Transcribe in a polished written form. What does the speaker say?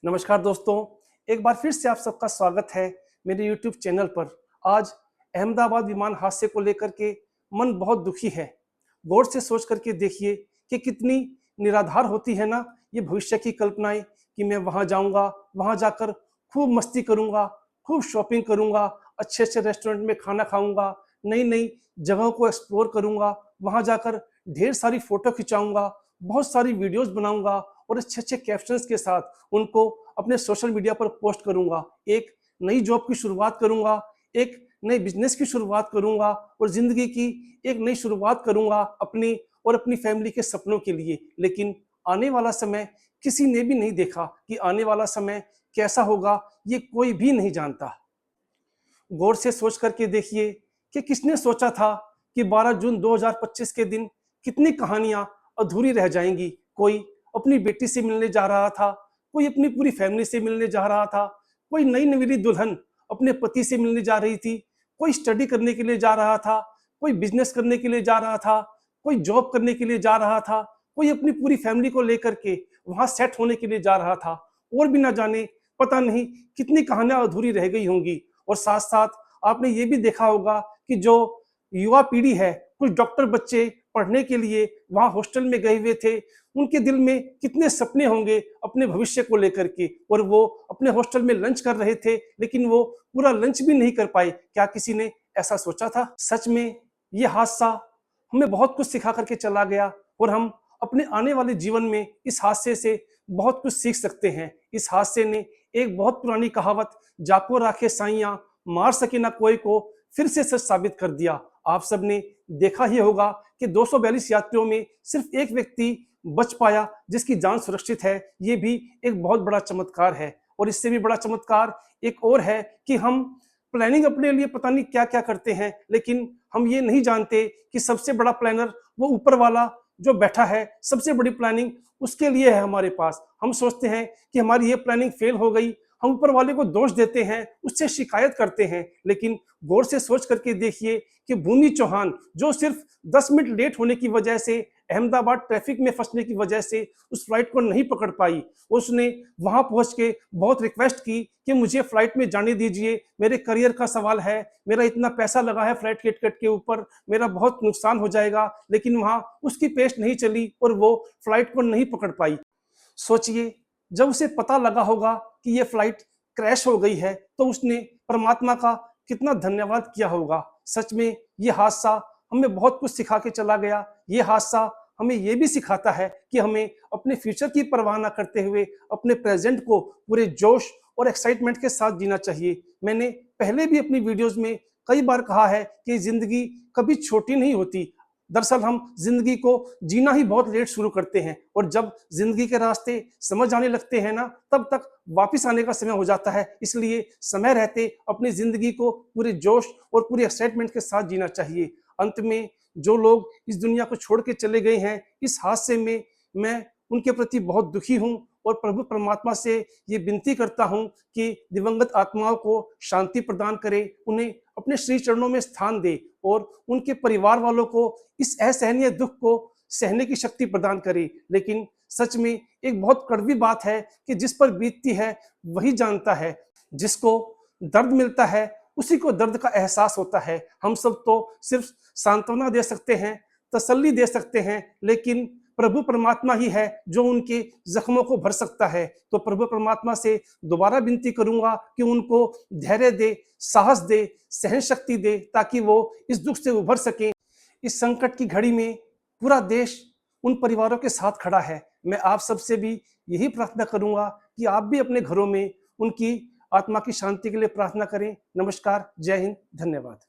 नमस्कार दोस्तों, एक बार फिर से आप सबका स्वागत है मेरे यूट्यूब चैनल पर। आज अहमदाबाद विमान हादसे को लेकर के मन बहुत दुखी है। गौर से सोच करके देखिए कि कितनी निराधार होती है ना ये भविष्य की कल्पनाएं कि मैं वहाँ जाऊँगा, वहाँ जाकर खूब मस्ती करूँगा, खूब शॉपिंग करूँगा, अच्छे-अच्छे रेस्टोरेंट में खाना खाऊँगा, नई-नई जगहों को एक्सप्लोर करूँगा, वहाँ जाकर ढेर सारी फ़ोटो खिंचाऊँगा, बहुत सारी वीडियोज़ बनाऊँगा और अच्छे-अच्छे कैप्शंस के साथ उनको अपने सोशल मीडिया पर पोस्ट करूँगा। एक नई जॉब की शुरुआत करूँगा, एक नए बिज़नेस की शुरुआत करूँगा और ज़िंदगी की एक नई शुरुआत करूँगा अपनी और अपनी फैमिली के सपनों के लिए। लेकिन आने वाला समय किसी ने भी नहीं देखा कि आने वाला समय कैसा होगा, ये कोई भी नहीं जानता। गौर से सोच करके देखिए कि किसने सोचा था कि 12 जून 2025 के दिन कितनी कहानियां अधूरी रह जाएंगी। कोई अपनी बेटी से मिलने जा रहा था, कोई अपनी पूरी फैमिली से मिलने जा रहा था, कोई नई नवेली दुल्हन अपने पति से मिलने जा रही थी, कोई स्टडी करने के लिए जा रहा था, कोई बिजनेस करने के लिए जा रहा था, कोई जॉब करने के लिए जा रहा था, कोई अपनी पूरी फैमिली को लेकर के वहां सेट होने के लिए जा रहा था। और भी ना जाने पता नहीं कितनी कहानियां अधूरी रह गई होंगी। और साथ साथ आपने ये भी देखा होगा कि जो युवा पीढ़ी है, कुछ डॉक्टर बच्चे पढ़ने के लिए वहां हॉस्टल में गए हुए थे, उनके दिल में कितने सपने होंगे अपने भविष्य को लेकर के, और वो अपने हॉस्टल में लंच कर रहे थे लेकिन वो पूरा लंच भी नहीं कर पाए। क्या किसी ने ऐसा सोचा था? सच में ये हादसा हमें बहुत कुछ सिखा करके चला गया और हम अपने आने वाले जीवन में इस हादसे से बहुत कुछ सीख सकते हैं। इस हादसे ने एक बहुत पुरानी कहावत जाको राखे साइयां मार सके ना कोई को फिर से सच साबित कर दिया। आप सबने देखा ही होगा कि 242 यात्रियों में सिर्फ एक व्यक्ति बच पाया जिसकी जान सुरक्षित है। ये भी एक बहुत बड़ा चमत्कार है। और इससे भी बड़ा चमत्कार एक और है कि हम प्लानिंग अपने लिए पता नहीं क्या क्या करते हैं, लेकिन हम ये नहीं जानते कि सबसे बड़ा प्लानर वो ऊपर वाला जो बैठा है, सबसे बड़ी प्लानिंग उसके लिए है हमारे पास। हम सोचते हैं कि हमारी ये प्लानिंग फेल हो गई, हम ऊपर वाले को दोष देते हैं, उससे शिकायत करते हैं। लेकिन गौर से सोच करके देखिए कि भूमि चौहान जो सिर्फ 10 मिनट लेट होने की वजह से, अहमदाबाद ट्रैफिक में फंसने की वजह से उस फ्लाइट को नहीं पकड़ पाई, उसने वहां पहुंच के बहुत रिक्वेस्ट की कि मुझे फ्लाइट में जाने दीजिए, मेरे करियर का सवाल है, मेरा इतना पैसा लगा है फ्लाइट टिकट के ऊपर, मेरा बहुत नुकसान हो जाएगा। लेकिन वहां उसकी पेश नहीं चली और वो फ्लाइट को नहीं पकड़ पाई। सोचिए, जब उसे पता लगा होगा कि ये फ्लाइट क्रैश हो गई है तो उसने परमात्मा का कितना धन्यवाद किया होगा। सच में ये हादसा हमें बहुत कुछ सिखा के चला गया। ये हादसा हमें ये भी सिखाता है कि हमें अपने फ्यूचर की परवाह ना करते हुए अपने प्रेजेंट को पूरे जोश और एक्साइटमेंट के साथ जीना चाहिए। मैंने पहले भी अपनी वीडियोस में कई बार कहा है कि जिंदगी कभी छोटी नहीं होती। दरअसल हम जिंदगी को जीना ही बहुत लेट शुरू करते हैं और जब जिंदगी के रास्ते समझ आने लगते हैं ना, तब तक वापस आने का समय हो जाता है। इसलिए समय रहते अपनी जिंदगी को पूरे जोश और पूरी एक्साइटमेंट के साथ जीना चाहिए। अंत में जो लोग इस दुनिया को छोड़ के चले गए हैं इस हादसे में, मैं उनके प्रति बहुत दुखी हूँ और प्रभु परमात्मा से ये विनती करता हूँ कि दिवंगत आत्माओं को शांति प्रदान करे, उन्हें अपने श्री चरणों में स्थान दे और उनके परिवार वालों को इस असहनीय दुख को सहने की शक्ति प्रदान करे। लेकिन सच में एक बहुत कड़वी बात है कि जिस पर बीतती है वही जानता है। जिसको दर्द मिलता है उसी को दर्द का एहसास होता है। हम सब तो सिर्फ सांत्वना दे सकते हैं, तसल्ली दे सकते हैं, लेकिन प्रभु परमात्मा ही है जो उनके जख्मों को भर सकता है। तो प्रभु परमात्मा से दोबारा विनती करूंगा कि उनको धैर्य दे, साहस दे, सहन शक्ति दे, ताकि वो इस दुख से उभर सकें। इस संकट की घड़ी में पूरा देश उन परिवारों के साथ खड़ा है। मैं आप सबसे भी यही प्रार्थना करूंगा कि आप भी अपने घरों में उनकी आत्मा की शांति के लिए प्रार्थना करें। नमस्कार, जय हिंद, धन्यवाद।